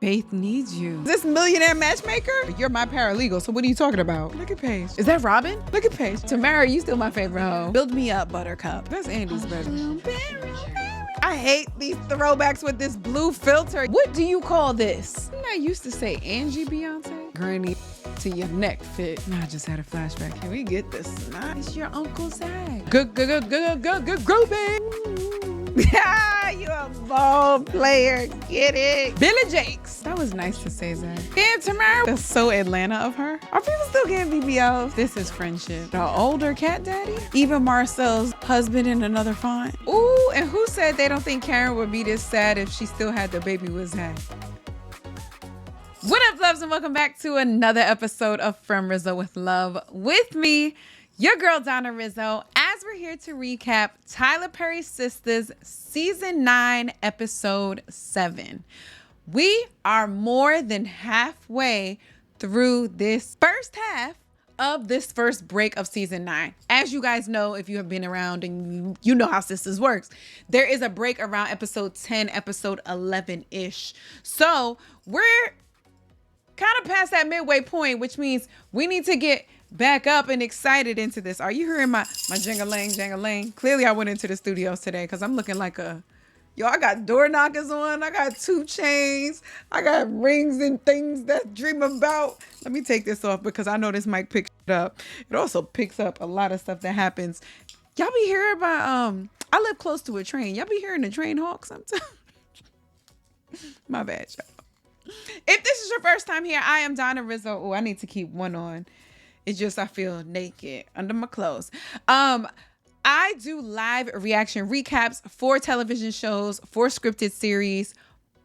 Faith needs you. This millionaire matchmaker? You're my paralegal, so what are you talking about? Look at Paige. Is that Robin? Look at Paige. Tamara, you still my favorite hoe. Build me up, Buttercup. That's Andy's baby. I hate these throwbacks with this blue filter. What do you call this? I used to say Angie Beyonce. Granny to your neck fit. I just had a flashback. Can we get this? It's your Uncle Zach. Good grouping. You a ball player. Get it. Billy Jakes. That was nice to say, Zach. Damn, Tamara. That's so Atlanta of her. Are people still getting BBLs? This is friendship. The older cat daddy? Even Marcel's husband in another font. Ooh, and who said they don't think Karen would be this sad if she still had the baby with Zach? What up, loves, and welcome back to another episode of From Rizzo with Love with me, your girl Donna Rizzo, as we're here to recap Tyler Perry's Sistas Season 9, Episode 7. We are more than halfway through this first half of this first break of Season 9. As you guys know, if you have been around and you know how Sistas works, there is a break around Episode 10, Episode 11-ish. So we're kind of past that midway point, which means we need to get back up and excited into this. Are you hearing my jang-a-lang? Clearly I went into the studios today because I'm looking like I got door knockers on. I got 2 chains. I got rings and things that dream about. Let me take this off because I know this mic picks it up. It also picks up a lot of stuff that happens. Y'all be hearing about, I live close to a train. Y'all be hearing the train honk sometimes. My bad, y'all. If this is your first time here, I am Donna Rizzo. Oh, I need to keep one on. It's just I feel naked under my clothes. I do live reaction recaps for television shows, for scripted series,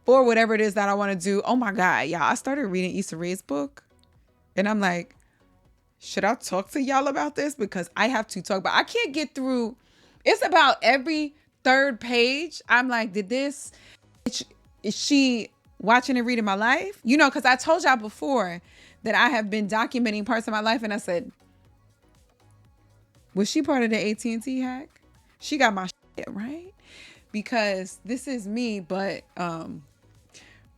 for whatever it is that I want to do. Oh my God, y'all, I started reading Issa Rae's book and I'm like, should I talk to y'all about this? Because I have to talk about, I can't get through. It's about every 3rd page. I'm like, is she watching and reading my life? You know, because I told y'all before that I have been documenting parts of my life, and I said, was she part of the AT&T hack? She got my shit, right? Because this is me, but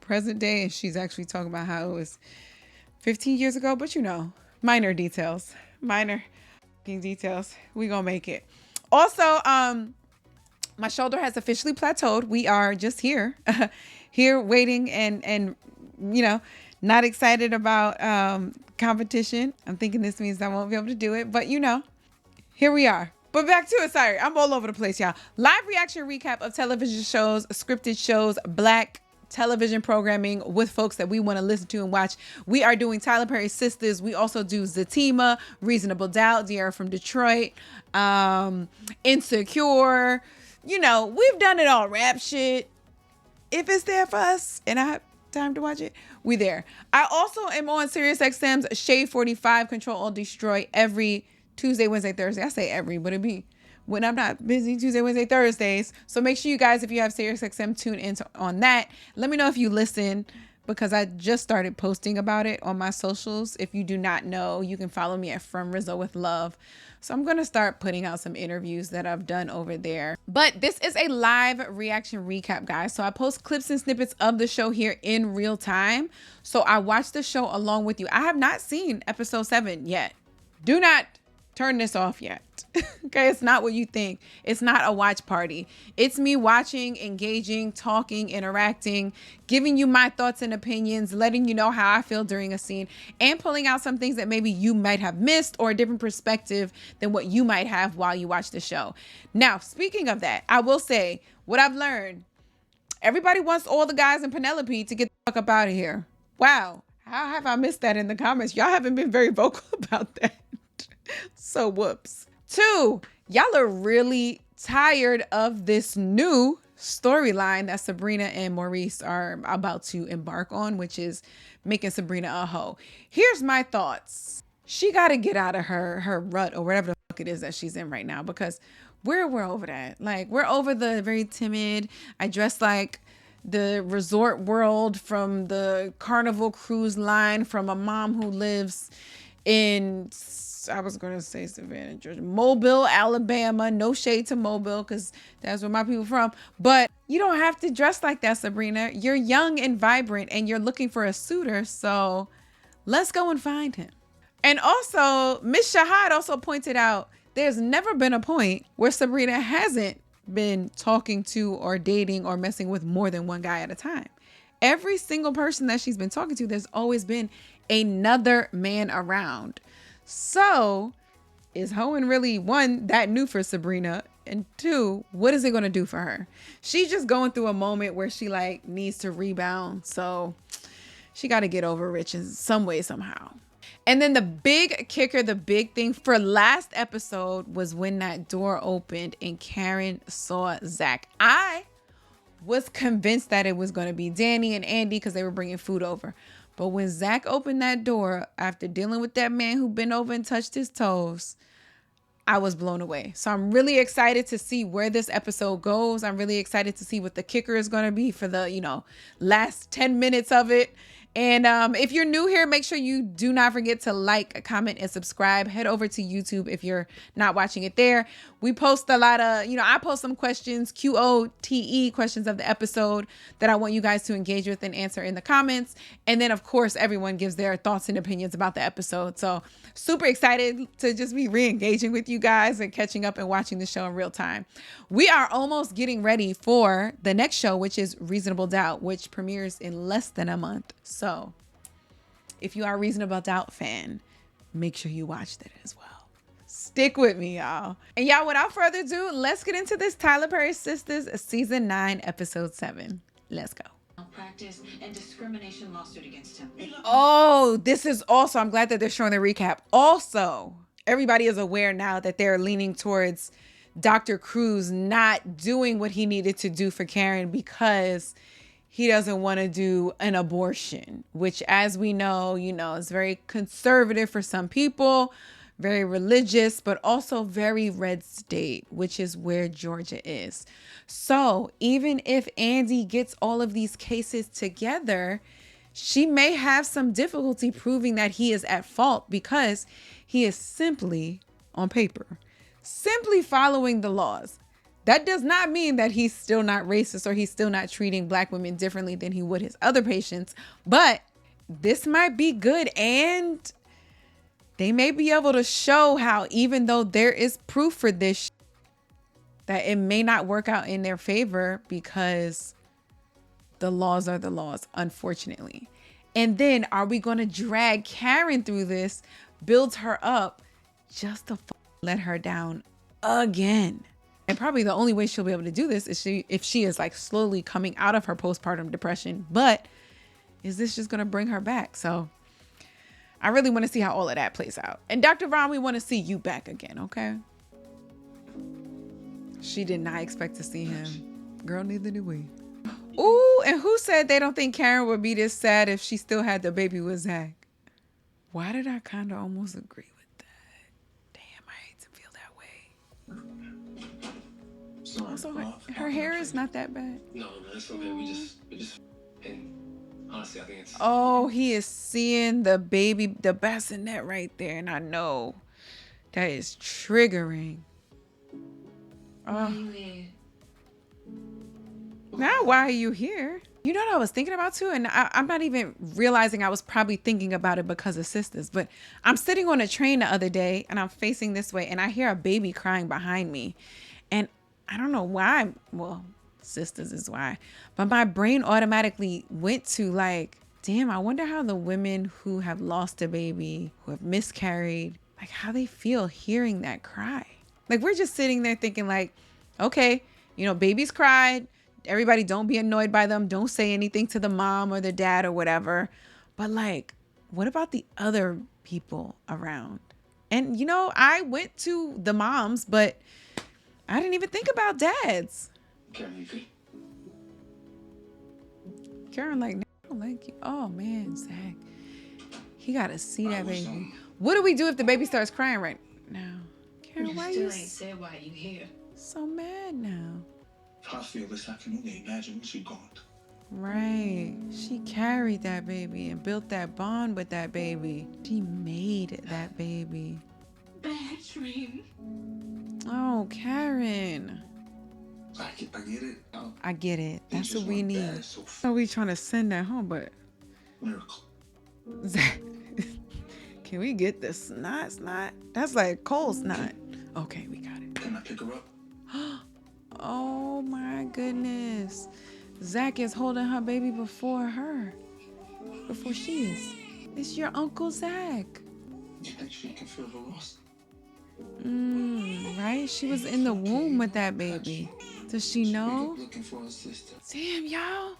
present day, and she's actually talking about how it was 15 years ago, but you know, minor details. We gonna make it. Also, my shoulder has officially plateaued. We are just here waiting and you know, not excited about competition. I'm thinking this means I won't be able to do it, but you know, here we are. But back to it. Sorry, I'm all over the place, y'all. Live reaction recap of television shows, scripted shows, Black television programming with folks that we want to listen to and watch. We are doing Tyler Perry's Sistas. We also do Zatima, Reasonable Doubt, De'Ara from Detroit, Insecure. You know, we've done it all. Rap shit. If it's there for us and I have time to watch it, we there. I also am on SiriusXM's Shade 45, Control Alt Destroy, every Tuesday, Wednesday, Thursday. I say every, but it be when I'm not busy, Tuesday, Wednesday, Thursdays. So make sure you guys, if you have SiriusXM, tune in on that. Let me know if you listen, because I just started posting about it on my socials. If you do not know, you can follow me at From Rizzo with Love. So I'm going to start putting out some interviews that I've done over there. But this is a live reaction recap, guys. So I post clips and snippets of the show here in real time. So I watched the show along with you. I have not seen episode 7 yet. Do not turn this off yet. Okay, it's not what you think. It's not a watch party. It's me watching, engaging, talking, interacting, giving you my thoughts and opinions, letting you know how I feel during a scene, and pulling out some things that maybe you might have missed or a different perspective than what you might have while you watch the show. Now, speaking of that, I will say what I've learned. Everybody wants all the guys in Penelope to get the fuck up out of here. Wow. How have I missed that in the comments? Y'all haven't been very vocal about that. So whoops. 2, y'all are really tired of this new storyline that Sabrina and Maurice are about to embark on, which is making Sabrina a hoe. Here's my thoughts. She got to get out of her rut or whatever the fuck it is that she's in right now, because we're over that. Like, we're over the very timid, I dress like the resort world from the Carnival cruise line, from a mom who lives in, I was going to say Savannah, Georgia, Mobile, Alabama. No shade to Mobile because that's where my people from. But you don't have to dress like that, Sabrina. You're young and vibrant and you're looking for a suitor. So let's go and find him. And also, Miss Shahad also pointed out there's never been a point where Sabrina hasn't been talking to or dating or messing with more than one guy at a time. Every single person that she's been talking to, there's always been another man around. So is Hohen really, one, that new for Sabrina? And two, what is it going to do for her? She's just going through a moment where she like needs to rebound. So she got to get over Rich in some way, somehow. And then the big kicker, the big thing for last episode was when that door opened and Karen saw Zach. I was convinced that it was going to be Danny and Andy because they were bringing food over. But when Zach opened that door after dealing with that man who bent over and touched his toes, I was blown away. So I'm really excited to see where this episode goes. I'm really excited to see what the kicker is going to be for the, last 10 minutes of it. And if you're new here, make sure you do not forget to like, comment, and subscribe. Head over to YouTube if you're not watching it there. We post a lot of, I post some questions, QOTE questions of the episode that I want you guys to engage with and answer in the comments. And then, of course, everyone gives their thoughts and opinions about the episode. So super excited to just be re-engaging with you guys and catching up and watching the show in real time. We are almost getting ready for the next show, which is Reasonable Doubt, which premieres in less than a month. So if you are a Reasonable Doubt fan, make sure you watch that as well. Stick with me, y'all. And y'all, without further ado, let's get into this Tyler Perry Sistas season 9, episode 7. Let's go. Practice and discrimination lawsuit against him. Oh, this is also, I'm glad that they're showing the recap. Also, everybody is aware now that they're leaning towards Dr. Cruz not doing what he needed to do for Karen because he doesn't want to do an abortion, which, as we know, is very conservative for some people, very religious, but also very red state, which is where Georgia is. So even if Andy gets all of these cases together, she may have some difficulty proving that he is at fault because he is simply, on paper, simply following the laws. That does not mean that he's still not racist or he's still not treating Black women differently than he would his other patients. But this might be good, and they may be able to show how, even though there is proof for this, that it may not work out in their favor because the laws are the laws, unfortunately. And then are we going to drag Karen through this, build her up, just to let her down again? And probably the only way she'll be able to do this is if she is like slowly coming out of her postpartum depression. But is this just going to bring her back? So I really want to see how all of that plays out. And Dr. Vaughn, we want to see you back again, okay? She did not expect to see him. Girl, neither did we. Ooh, and who said they don't think Karen would be this sad if she still had the baby with Zach? Why did I kind of almost agree with that? Damn, I hate to feel that way. Sorry, Also, her hair is not that bad. No, that's okay. We just, and honestly, I think it's. Oh, he is seeing the baby, the bassinet right there, and I know that is triggering. Oh. Now, why are you here? You know what I was thinking about too? And I'm not even realizing I was probably thinking about it because of Sistas, but I'm sitting on a train the other day and I'm facing this way and I hear a baby crying behind me. And I don't know why. Well, Sistas is why. But my brain automatically went to like, damn, I wonder how the women who have lost a baby, who have miscarried, like how they feel hearing that cry. Like we're just sitting there thinking like, okay, babies cried. Everybody don't be annoyed by them. Don't say anything to the mom or the dad or whatever. But like, what about the other people around? And I went to the moms, but I didn't even think about dads. Karen like, I don't like you. Oh man, Zach. He gotta see that baby. What do we do if the baby starts crying right now? Karen, why you ain't said why you here? So mad now? If I feel this, I can only imagine what you've gone Right. She carried that baby and built that bond with that baby. She made that baby. Bad dream. Oh, Karen. I get it. I get it. That's what just we went need. bad, so So we trying to send that home, but miracle. Zach, can we get the snot? That's like cold snot. Okay, we got it. Can I pick her up? Oh my goodness. Zach is holding her baby before she is. It's your Uncle Zach. You think she can feel the loss? Right? She was in the womb with that baby. Does she know? Looking for her sister. Damn, y'all.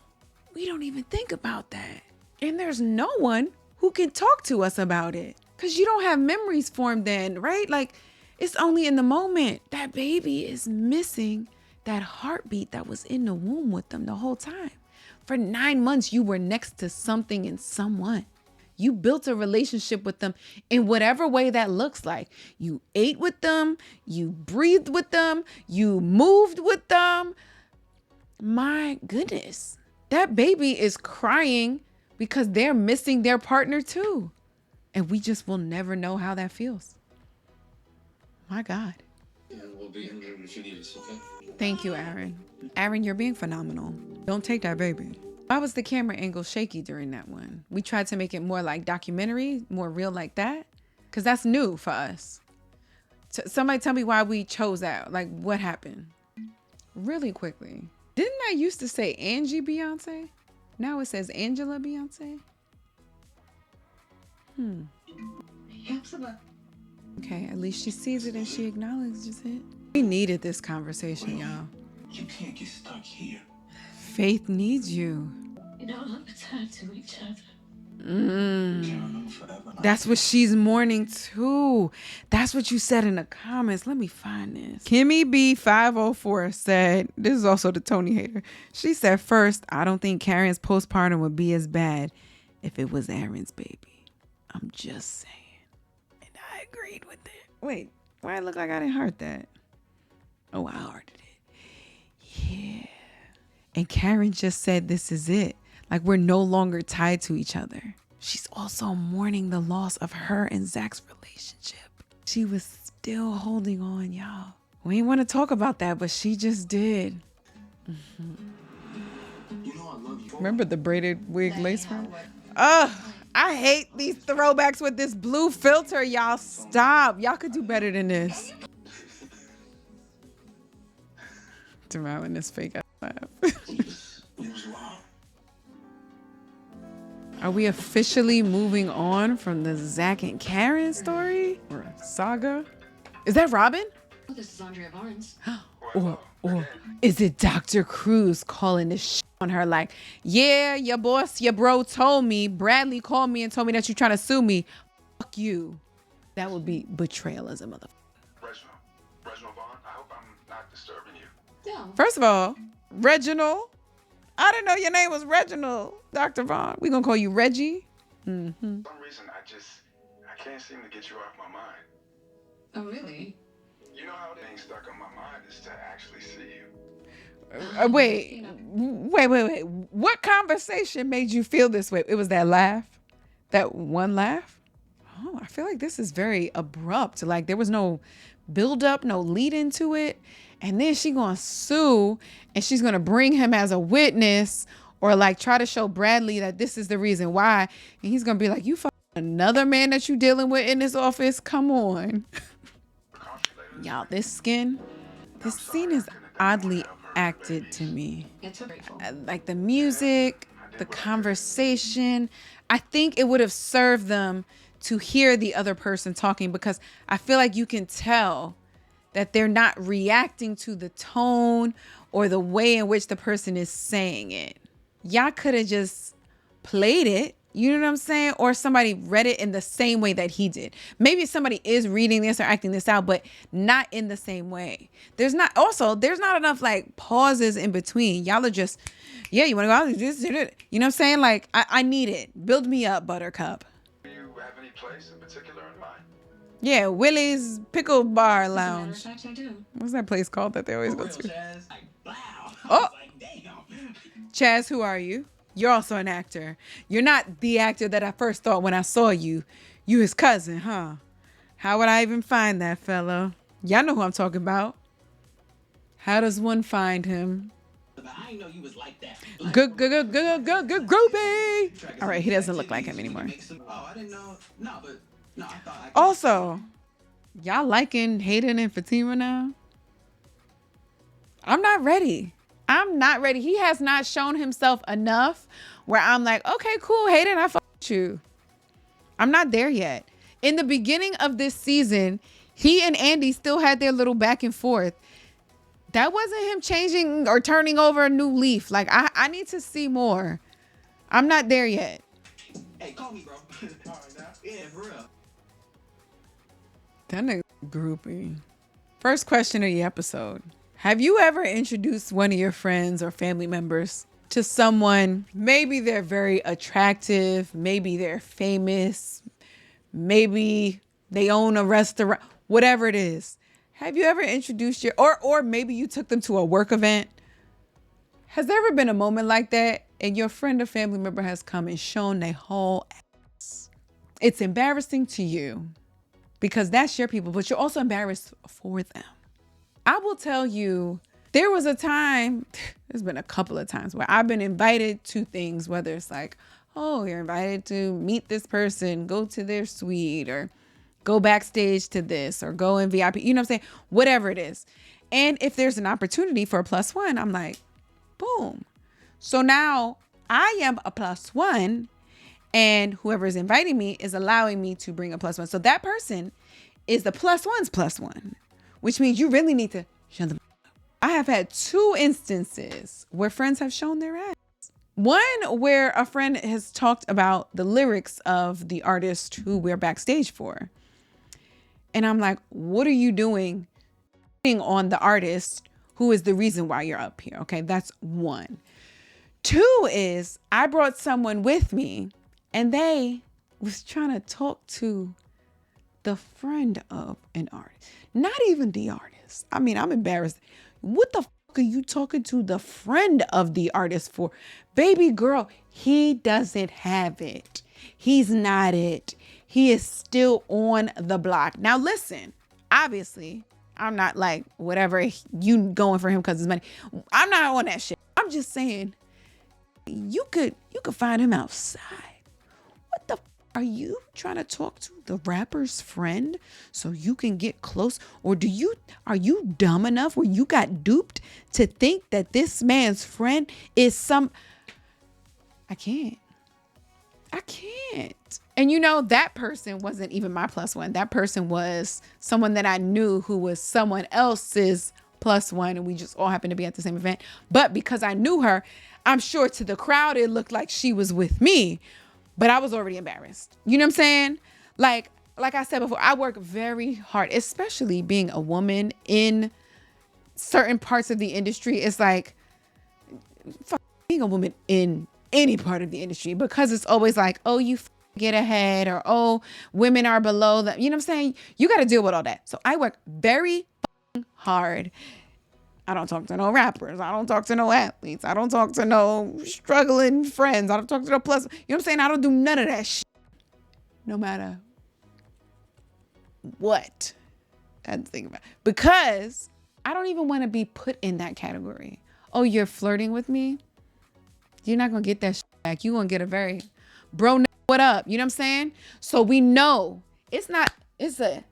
We don't even think about that. And there's no one who can talk to us about it. Because you don't have memories formed then, right? Like, it's only in the moment. That baby is missing that heartbeat that was in the womb with them the whole time. For 9 months, you were next to something and someone. You built a relationship with them in whatever way that looks like. You ate with them, you breathed with them, you moved with them. My goodness, that baby is crying because they're missing their partner too. And we just will never know how that feels. My God. Yeah, we'll be in there if you need us, okay? Thank you, Aaron. Aaron, you're being phenomenal. Don't take that baby. Why was the camera angle shaky during that one? We tried to make it more like documentary, more real like that. Because that's new for us. Somebody tell me why we chose that. Like, what happened? Really quickly. Didn't I used to say Angie Beyonce? Now it says Angela Beyonce? Okay, at least she sees it and she acknowledges it. We needed this conversation, y'all. You can't get stuck here. Faith needs you. You don't have time to each other. Can't remember forever. That's what she's mourning too. That's what you said in the comments. Let me find this. Kimmy B504 said, this is also the Tony hater. She said, first, I don't think Karen's postpartum would be as bad if it was Aaron's baby. I'm just saying. And I agreed with it. Wait, why it look like I didn't heart that? Oh, I hearted it. Yeah. And Karen just said, this is it. Like, we're no longer tied to each other. She's also mourning the loss of her and Zach's relationship. She was still holding on, y'all. We didn't want to talk about that, but she just did. You know I love you. Remember the braided wig lace front? Ugh, I hate these throwbacks with this blue filter, y'all. Stop. Y'all could do better than this. Smiling this fake ass laugh. It was wild. Are we officially moving on from the Zach and Karen story or saga? Is that Robin? Oh, this is Andrea Barnes. Or is it Dr. Cruz calling this shit on her like, yeah, your boss, your bro told me, Bradley called me and told me that you're trying to sue me. Fuck you. That would be betrayal as a motherfucker. Reginald Vaughn, I hope I'm not disturbing you. No. First of all, Reginald. I didn't know your name was Reginald, Dr. Vaughn. We gonna call you Reggie? Mm-hmm. For some reason, I can't seem to get you off my mind. Oh, really? You know how the thing stuck on my mind is to actually see you. Wait. What conversation made you feel this way? It was that laugh? That one laugh? Oh, I feel like this is very abrupt. Like there was no build up, no lead into it. And then she gonna sue and she's gonna bring him as a witness or like try to show Bradley that this is the reason why. And he's gonna be like, you fucking another man that you dealing with in this office? Come on. Y'all, this scene is oddly acted to me. It's so grateful. Like the music, the conversation. I think it would have served them to hear the other person talking because I feel like you can tell that they're not reacting to the tone or the way in which the person is saying it. Y'all could have just played it, you know what I'm saying? Or somebody read it in the same way that he did. Maybe somebody is reading this or acting this out, but not in the same way. There's not enough like pauses in between. Y'all are just, yeah, you want to go out and this, you know what I'm saying? Like, I need it. Build me up, Buttercup. Do you have any place in particular in mind? Yeah, Willie's Pickle Bar As a matter of Lounge. fact, I do. What's that place called that they always go Real to? jazz. Like, wow. Oh. I was like, damn. Chaz, who are you? You're also an actor. You're not the actor that I first thought when I saw you. You his cousin, huh? How would I even find that fellow? Y'all know who I'm talking about. How does one find him? I didn't know you was like that. Good groupie. All right, he doesn't look like him anymore. Oh, I didn't know. No, but no, I thought. Also, y'all liking Hayden and Fatima now? I'm not ready. I'm not ready. He has not shown himself enough where I'm like, okay, cool, Hayden, I fuck with you. I'm not there yet. In the beginning of this season, he and Andy still had their little back and forth. That wasn't him changing or turning over a new leaf. Like, I need to see more. I'm not there yet. Hey, call me, bro. All right, now. Yeah, for real. That nigga groupie. First question of the episode. Have you ever introduced one of your friends or family members to someone? Maybe they're very attractive. Maybe they're famous. Maybe they own a restaurant. Whatever it is. Have you ever introduced or maybe you took them to a work event? Has there ever been a moment like that and your friend or family member has come and shown their whole ass? It's embarrassing to you because that's your people, but you're also embarrassed for them. I will tell you, there was a time, there's been a couple of times where I've been invited to things, whether it's like, oh, you're invited to meet this person, go to their suite, or go backstage to this, or go in VIP, you know what I'm saying? Whatever it is. And if there's an opportunity for a +1, I'm like, boom. So now I am a +1 and whoever is inviting me is allowing me to bring a +1. So that person is the +1's +1, which means you really need to shut them up. I have had 2 instances where friends have shown their ass. One where a friend has talked about the lyrics of the artist who we're backstage for. And I'm like, what are you doing on the artist who is the reason why you're up here? Okay, that's 1. 2 is I brought someone with me and they was trying to talk to the friend of an artist. Not even the artist. I mean, I'm embarrassed. What the fuck are you talking to the friend of the artist for? Baby girl, he doesn't have it. He's not it. He is still on the block. Now listen, obviously, I'm not like whatever you going for him because it's money. I'm not on that shit. I'm just saying you could find him outside. What the f- are you trying to talk to the rapper's friend so you can get close? Or are you dumb enough where you got duped to think that this man's friend is I can't. And you know, that person wasn't even my +1. That person was someone that I knew who was someone else's +1. And we just all happened to be at the same event. But because I knew her, I'm sure to the crowd, it looked like she was with me, but I was already embarrassed. You know what I'm saying? Like I said before, I work very hard, especially being a woman in certain parts of the industry. It's like being a woman in any part of the industry, because it's always like, oh, you get ahead, or oh, women are below them. You know what I'm saying? You got to deal with all that. So I work very hard. I don't talk to no rappers. I don't talk to no athletes. I don't talk to no struggling friends. I don't talk to no plus. You know what I'm saying? I don't do none of that shit. No matter what. I had to think about it. Because I don't even want to be put in that category. Oh, you're flirting with me? You're not going to get that shit back. You're going to get a very bro, what up? You know what I'm saying? So we know it's a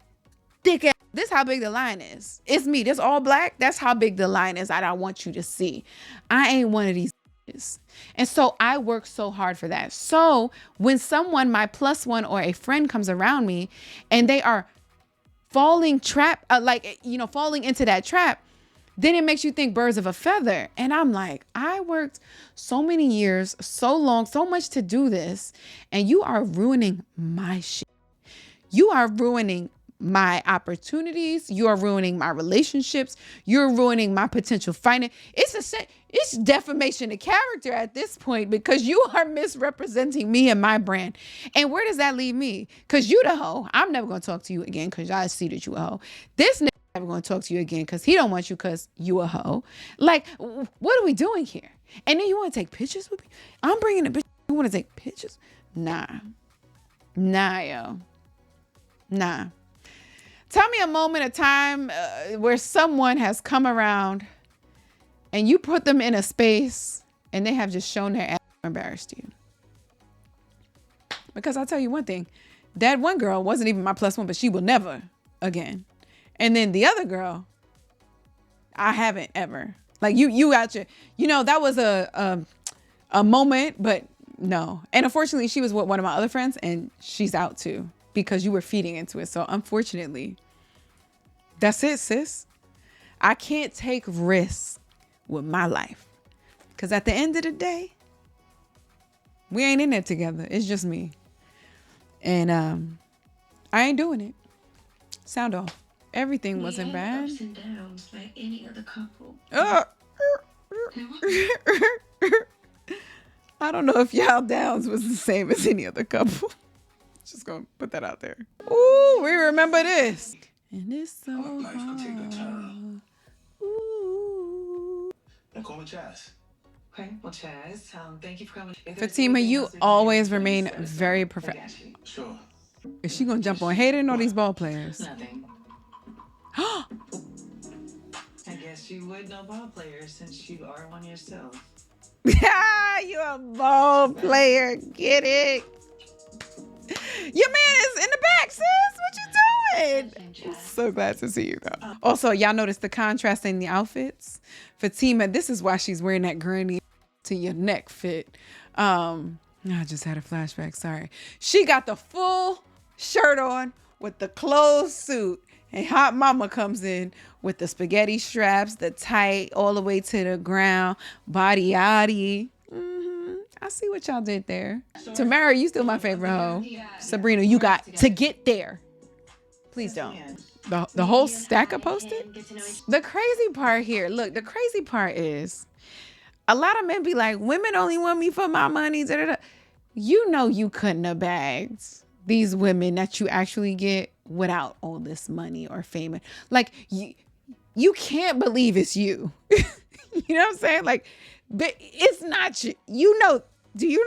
thick ass. This how big the line is. It's me. This all black. That's how big the line is. I want you to see. I ain't one of these. And so I work so hard for that. So when someone, my +1 or a friend comes around me and they are falling into that trap, then it makes you think birds of a feather. And I'm like, I worked so many years, so long, so much to do this. And you are ruining my shit. You are ruining my opportunities. You are ruining my relationships. You're ruining my potential finance. It's defamation of character at this point, because you are misrepresenting me and my brand. And where does that leave me? Because you the hoe. I'm never going to talk to you again because I see that you a hoe. This nigga never going to talk to you again because he don't want you because you a hoe. Like, what are we doing here? And then you want to take pictures with me? I'm bringing a bitch. You want to take pictures? Nah, yo. Nah. Tell me a moment of time where someone has come around and you put them in a space and they have just shown their ass or embarrassed you. Because I'll tell you one thing, that one girl wasn't even my plus one, but she will never again. And then the other girl, I haven't ever. Like you got your, that was a moment, but no. And unfortunately, she was with one of my other friends and she's out too because you were feeding into it. So unfortunately, that's it, sis. I can't take risks with my life because at the end of the day, we ain't in there together. It's just me. And I ain't doing it. Sound off. Everything wasn't bad. Ups and downs like any other couple. I don't know if y'all downs was the same as any other couple. Just gonna put that out there. Ooh, we remember this. And it's so Life's gonna take a turn. Ooh. And call me Chaz. Okay, well, Chaz, thank you for coming. Fatima, you always remain very professional. Sure. Is she gonna jump on hating all these ball players? Nothing. I guess you would know ball players since you are one yourself. Yeah, you a ball player. Get it? Your man is in the back, sis. What you doing? So glad to see you, though. Also, y'all notice the contrast in the outfits? Fatima, this is why she's wearing that granny to your neck fit. I just had a flashback. Sorry. She got the full shirt on with the closed suit. And Hot Mama comes in with the spaghetti straps, the tight all the way to the ground, body yaddy. I see what y'all did there. Tamara, you still my favorite hoe. Sabrina, you got to get there. Please don't. The whole stack of Post-it? The crazy part here, look, the crazy part is a lot of men be like, women only want me for my money. Da, da, da. You know you couldn't have bagged these women that you actually get without all this money or fame. Like you can't believe it's you. You know what I'm saying? Like, but it's not you. Do you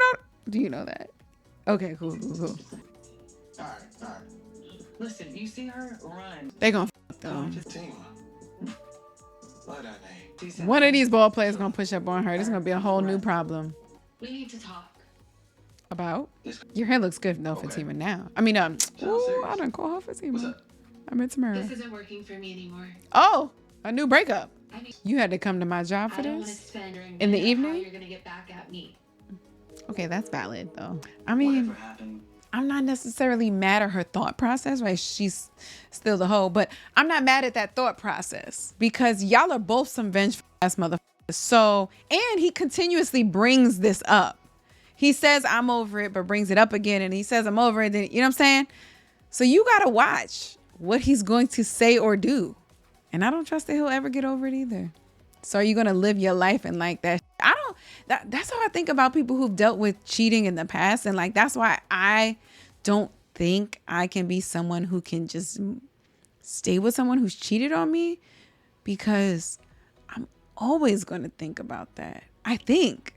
know that? Okay, cool. All right. Listen, you see her run. They gonna fuck them. Fatima. Love that name. One of these ball players gonna push up on her. This is gonna be a whole new problem. We need to talk. About? Your hair looks good though, Fatima, now. I mean, ooh, I done call her Fatima. I meant Tamara. This isn't working for me anymore. Oh, a new breakup. You had to come to my job for I don't want to this? spend during In the dinner how evening? you're gonna get back at me. Okay, that's valid though. I mean, Whatever happened. I'm not necessarily mad at her thought process, right? She's still the hoe, but I'm not mad at that thought process because y'all are both some vengeful ass motherfuckers. So, and he continuously brings this up. He says, I'm over it, but brings it up again. And he says, I'm over it. Then, you know what I'm saying? So you got to watch what he's going to say or do. And I don't trust that he'll ever get over it either. So are you going to live your life and like that? That's how I think about people who've dealt with cheating in the past. And like, that's why I don't think I can be someone who can just stay with someone who's cheated on me, because I'm always going to think about that. I think.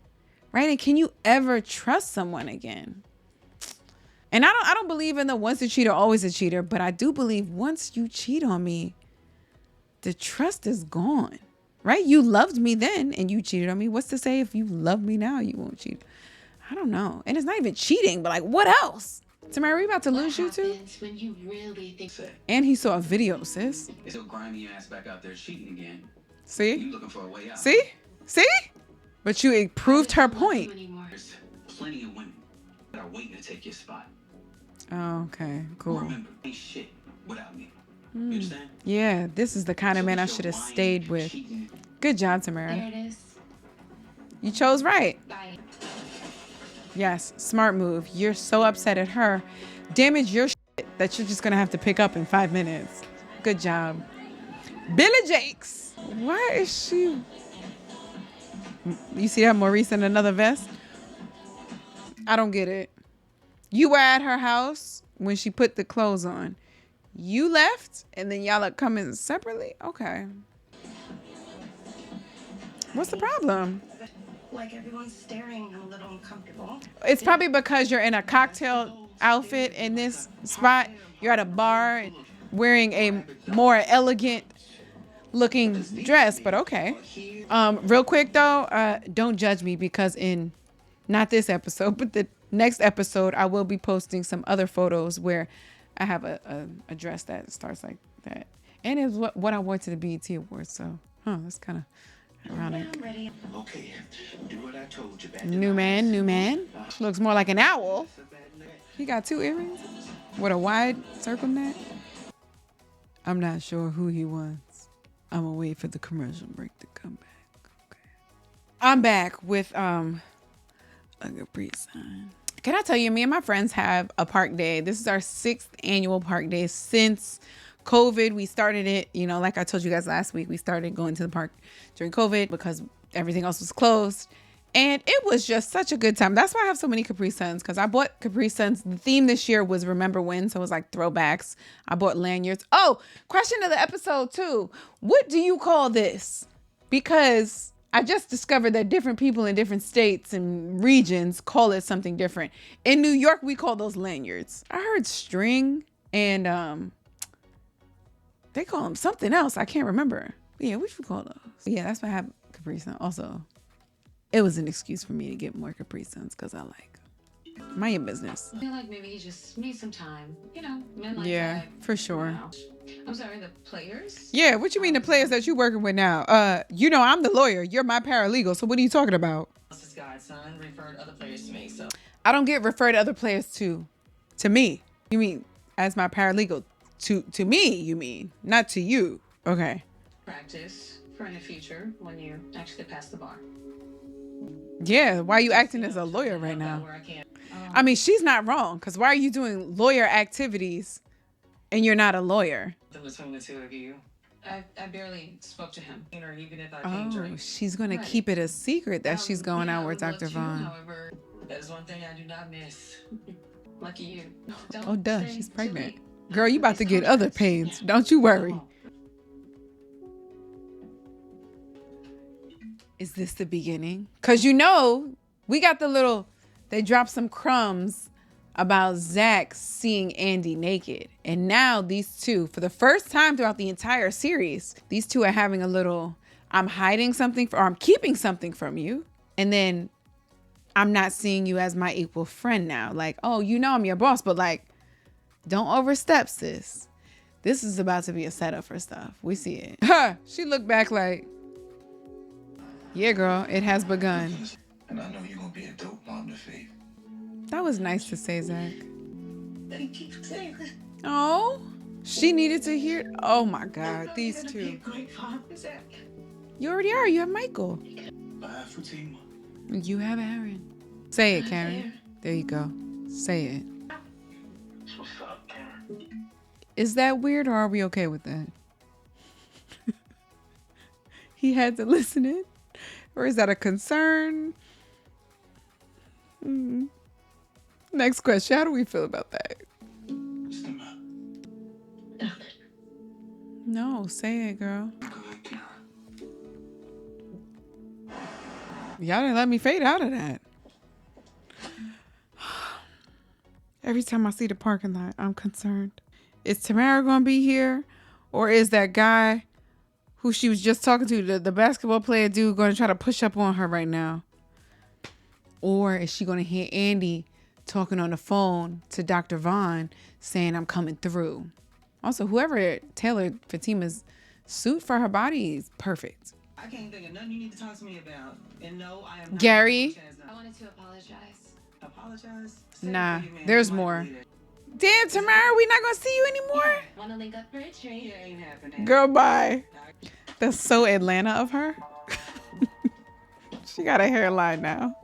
Right? And can you ever trust someone again? And I don't believe in the once a cheater, always a cheater, but I do believe once you cheat on me, the trust is gone. Right? You loved me then and you cheated on me. What's to say if you love me now, you won't cheat? I don't know. And it's not even cheating, but like, what else? Tamara, are we about to lose you too? When you really think And he saw a video, sis. It's still grinding your ass back out there cheating again. See? You looking for a way out. See? But you proved her point. There's plenty of women that are waiting to take your spot. Oh, okay, cool. Remember, ain't shit without me. You understand? Yeah, this is the kind of So man I with your should have lying, stayed with. cheating, Good job, Tamara. there it is. You chose right. Bye. Yes, smart move. You're so upset at her. Damage your shit that you're just gonna have to pick up in 5 minutes. Good job. Billy Jakes. Why is she? You see that Maurice in another vest? I don't get it. You were at her house when she put the clothes on. You left and then y'all are coming separately? Okay. What's the problem? like everyone's staring. I'm a little uncomfortable. It's probably because you're in a cocktail outfit in this spot. You're at a bar wearing a more elegant looking dress, but okay. Real quick though, don't judge me because in not this episode, but the next episode, I will be posting some other photos where I have a dress that starts like that. And it's what I wore to the BET Awards, so that's kind of ironic. I'm ready. Okay, do what I told you. New man. Looks more like an owl. He got 2 earrings with a wide circle neck. I'm not sure who he was. I'm gonna wait for the commercial break to come back. Okay. I'm back with a Capri Sun. Can I tell you, me and my friends have a park day. This is our 6th annual park day since COVID. We started it, like I told you guys last week, we started going to the park during COVID because everything else was closed. And it was just such a good time. That's why I have so many Capri Suns, because I bought Capri Suns. The theme this year was Remember When, so it was like throwbacks. I bought lanyards. Oh, question of the episode too. What do you call this? Because I just discovered that different people in different states and regions call it something different. In New York, we call those lanyards. I heard string and they call them something else. I can't remember. Yeah, what you call those? Yeah, that's why I have Capri Sun. Also, it was an excuse for me to get more Capri Suns because I like them. Mind your business. I feel like maybe he just needs some time. Men like Yeah, that. for sure. I'm sorry, the players? Yeah, what you mean the players that you working with now? I'm the lawyer. You're my paralegal. So what are you talking about? This godson referred other players to me, so. I don't get referred other players to me. You mean as my paralegal? To me, you mean, not to you. Okay. Practice for in the future when you actually pass the bar. Yeah, why are you acting as a lawyer right now? I mean, she's not wrong, because why are you doing lawyer activities and you're not a lawyer? Between the two of you, I barely spoke to him, or even if I came drink. She's going to keep it a secret that she's going out with Dr. Vaughn. However, that is one thing I do not miss. Lucky you. Oh, duh, she's pregnant. Girl, you about to get other pains. Don't you worry. Is this the beginning? Because we got they dropped some crumbs about Zach seeing Andy naked. And now these two, for the first time throughout the entire series, these two are having a little, I'm hiding something or I'm keeping something from you. And then I'm not seeing you as my equal friend now. Like, oh, I'm your boss, but like, don't overstep, sis. This is about to be a setup for stuff. We see it. She looked back like, yeah, girl, it has begun. And I know you're gonna be a dope mom to Faith. That was nice to say, Zach. Thank you for saying that. Oh, she needed to hear it. Oh my God, these two. Great father, Zach. You already are. You have Michael. I have Zatima. You have Aaron. Say it, Karen. There you go. Say it. What's up, Karen? Is that weird or are we okay with that? He had to listen in? Or is that a concern? Next question. How do we feel about that? What's the matter? No, say it, girl. Good, Karen. Y'all didn't let me fade out of that. Every time I see the parking lot, I'm concerned. Is Tamara going to be here? Or is that guy who she was just talking to, the basketball player dude, going to try to push up on her right now? Or is she going to hear Andy talking on the phone to Dr. Vaughn saying, I'm coming through? Also, whoever tailored Fatima's suit for her body is perfect. I can't think of nothing you need to talk to me about. And no, I am not. Gary? I wanted to apologize. Apologize? Nah, there's more. Damn, Tamara, we not going to see you anymore? Want to link up for a drink? Yeah, ain't happening. Girl, bye. That's so Atlanta of her. She got a hairline now.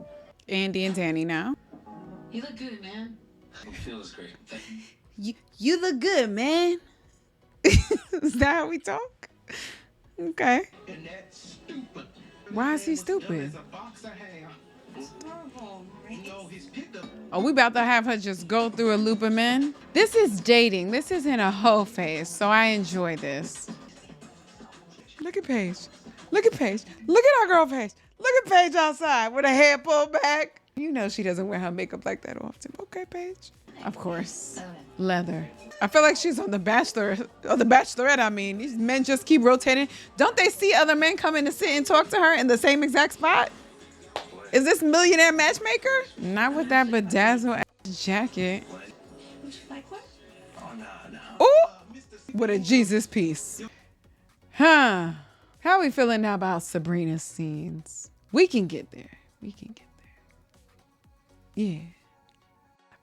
Andy and Danny now. You look good, man. It feels great. You look good, man. Is that how we talk? Okay. And that's stupid. Why is he stupid? There's a box of hair. No, he's picked up. Oh, we about to have her just go through a loop of men? This is dating. This isn't a hoe phase, so I enjoy this. Look at Paige. Look at Paige. Look at our girl Paige. Look at Paige outside with her hair pulled back. You know she doesn't wear her makeup like that often. Okay, Paige. Of course. Leather. I feel like she's on The Bachelor, or The Bachelorette, I mean. These men just keep rotating. Don't they see other men come in to sit and talk to her in the same exact spot? Is this millionaire matchmaker? Not with that bedazzled jacket. Like what? Oh, no. Ooh, with a Jesus piece. Huh. How are we feeling now about Sabrina's scenes? We can get there. We can get there. Yeah.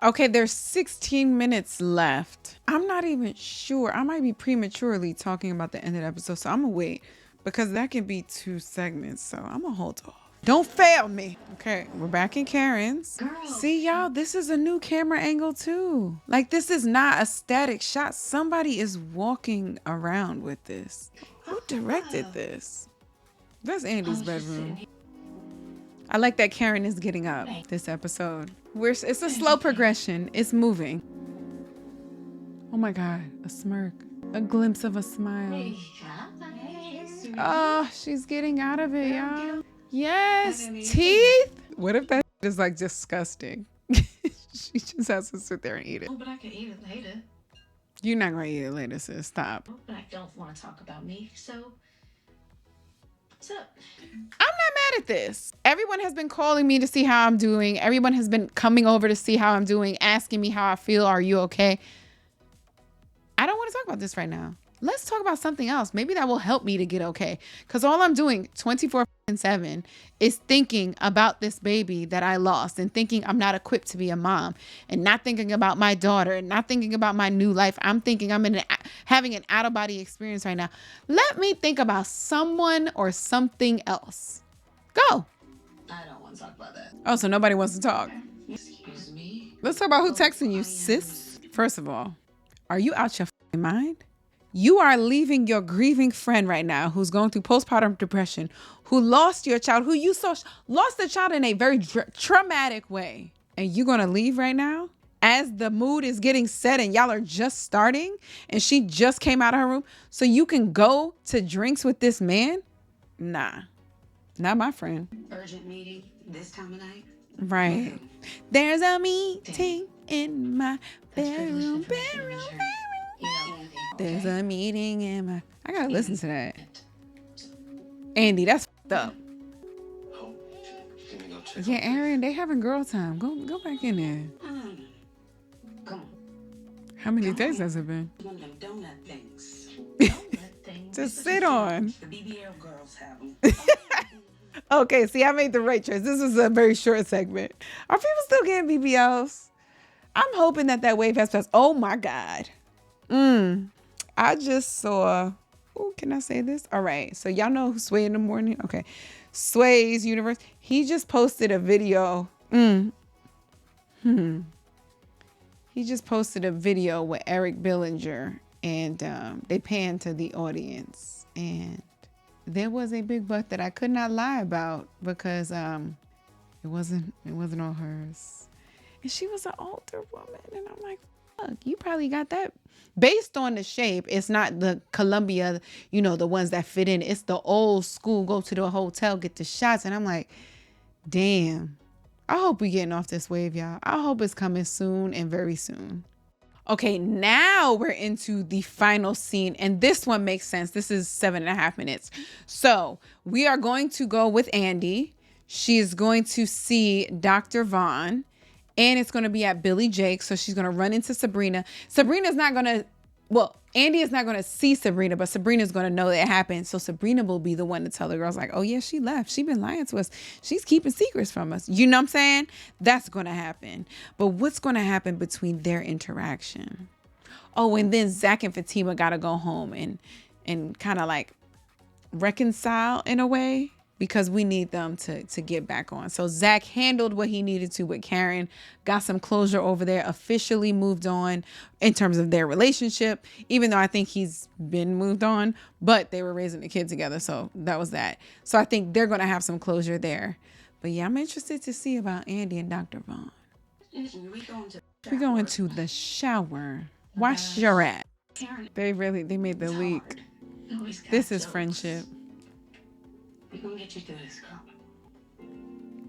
Okay, there's 16 minutes left. I'm not even sure. I might be prematurely talking about the end of the episode, so I'm gonna wait because that can be 2 segments, so I'm gonna hold off. Don't fail me. Okay, we're back in Karen's. See, y'all, this is a new camera angle too. Like, this is not a static shot. Somebody is walking around with this. Who directed this? That's Andy's bedroom. I like that Karen is getting up this episode. It's a slow progression. It's moving. Oh my God, a smirk. A glimpse of a smile. Oh, she's getting out of it, y'all. Yes, teeth. What if that is like disgusting? She just has to sit there and eat it. Oh, but I can eat it later. You're not gonna eat it later, sis. Stop. But I don't want to talk about me, so what's up? I'm not mad at this. Everyone has been calling me to see how I'm doing. Everyone has been coming over to see how I'm doing, asking me how I feel. Are you okay? I don't want to talk about this right now. Let's talk about something else. Maybe that will help me to get okay. Because all I'm doing 24/7 is thinking about this baby that I lost and thinking I'm not equipped to be a mom and not thinking about my daughter and not thinking about my new life. I'm thinking I'm having an out-of-body experience right now. Let me think about someone or something else. Go. I don't want to talk about that. Oh, so nobody wants to talk. Excuse me. Let's talk about who texting you, sis. First of all, are you out your mind? You are leaving your grieving friend right now who's going through postpartum depression, who lost your child, who you lost the child in a very traumatic way. And you're going to leave right now as the mood is getting set and y'all are just starting and she just came out of her room so you can go to drinks with this man? Nah, not my friend. Urgent meeting this time of night. Right. There's a meeting in my bedroom. There's a meeting in my... I gotta listen to that. Andy, that's f***ed up. Oh, let me go check. Yeah, Aaron, they having girl time. Go back in there. Come on. How many days has it been? One of them donut things. Donut things. To sit on. The BBL girls have them. Okay, see, I made the right choice. This was a very short segment. Are people still getting BBLs? I'm hoping that wave has passed. Oh my God. I just saw, oh, can I say this? All right. So y'all know Sway in the Morning? Okay. Sway's Universe. He just posted a video. He just posted a video with Eric Billinger and they panned to the audience. And there was a big butt that I could not lie about because it wasn't all hers. And she was an older woman. And I'm like, fuck, you probably got that. Based on the shape, it's not the Columbia, the ones that fit in. It's the old school, go to the hotel, get the shots. And I'm like, damn, I hope we getting off this wave, y'all. I hope it's coming soon and very soon. Okay, now we're into the final scene. And this one makes sense. This is 7.5 minutes. So we are going to go with Andy. She's going to see Dr. Vaughn. And it's going to be at Billy Jake's. So she's going to run into Sabrina. Sabrina's not going to, Andy is not going to see Sabrina, but Sabrina's going to know that it happened. So Sabrina will be the one to tell the girls like, oh yeah, she left. She been lying to us. She's keeping secrets from us. You know what I'm saying? That's going to happen. But what's going to happen between their interaction? Oh, and then Zach and Fatima got to go home and kind of like reconcile in a way. Because we need them to get back on. So Zach handled what he needed to with Karen, got some closure over there, officially moved on in terms of their relationship, even though I think he's been moved on, but they were raising the kid together. So that was that. So I think they're going to have some closure there. But yeah, I'm interested to see about Andy and Dr. Vaughn. We go into the shower. Wash your ass. They made the leak. This is friendship. We're gonna get you through this, girl.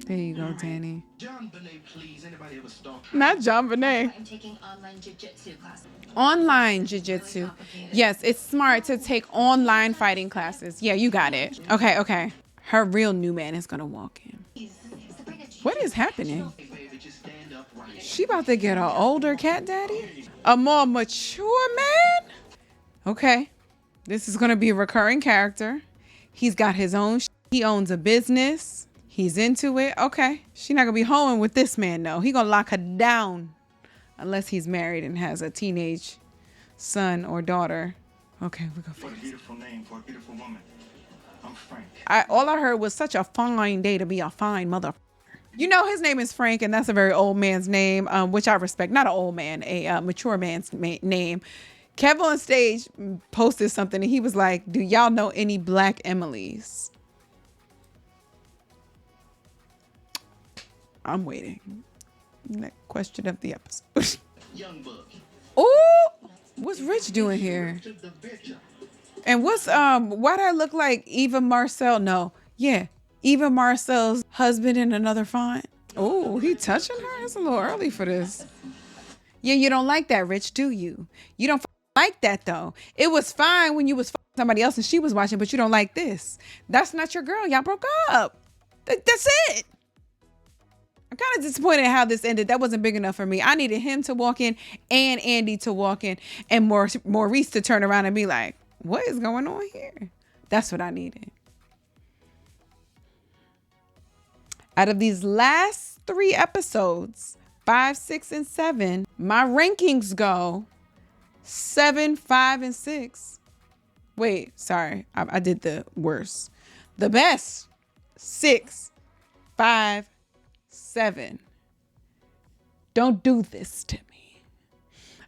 There you go, Danny. John Bonet, please. Anybody ever stalk? Not John Bonet. I'm taking online jiu-jitsu classes. Online jiu-jitsu. Yes, it's smart to take online fighting classes. Yeah, you got it. Okay, okay. Her real new man is gonna walk in. What is happening? Hey, baby, just stand up right. She about to get an older cat daddy? A more mature man? Okay. This is gonna be a recurring character. He's got his own he owns a business. He's into it. Okay. She's not gonna be hoeing with this man, though. He gonna lock her down. Unless he's married and has a teenage son or daughter. Okay, we're gonna What a beautiful name for a beautiful woman. I'm Frank. all I heard was such a fine day to be a fine mother. You know, his name is Frank, and that's a very old man's name, which I respect. Not an old man, a mature man's name. Kev on stage posted something, and he was like, do y'all know any Black Emilys? I'm waiting. Next question of the episode. Young Buck. Oh, what's Rich doing here? To the bitch. And what's why do I look like Eva Marcel? No, yeah, Eva Marcel's husband in another font. Oh, he touching her? It's a little early for this. Yeah, you don't like that, Rich, do you? You don't like that though. It was fine when you was somebody else and she was watching, but you don't like this. That's not your girl. Y'all broke up. That's it. I'm kind of disappointed how this ended. That wasn't big enough for me. I needed him to walk in and Andy to walk in and Maurice to turn around and be like, what is going on here? That's what I needed. Out of these last 3 episodes, 5, 6, and 7, my rankings go 7, 5, and 6. Wait, sorry. I did the worst. The best, 6, 5, 7. Don't do this to me.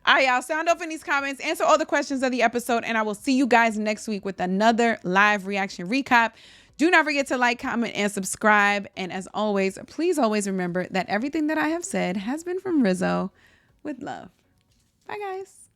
All right, y'all, sound off in these comments, answer all the questions of the episode, and I will see you guys next week with another live reaction recap. Do not forget to like, comment, and subscribe. And as always, please always remember that everything that I have said has been from Rizzo with love. Bye, guys.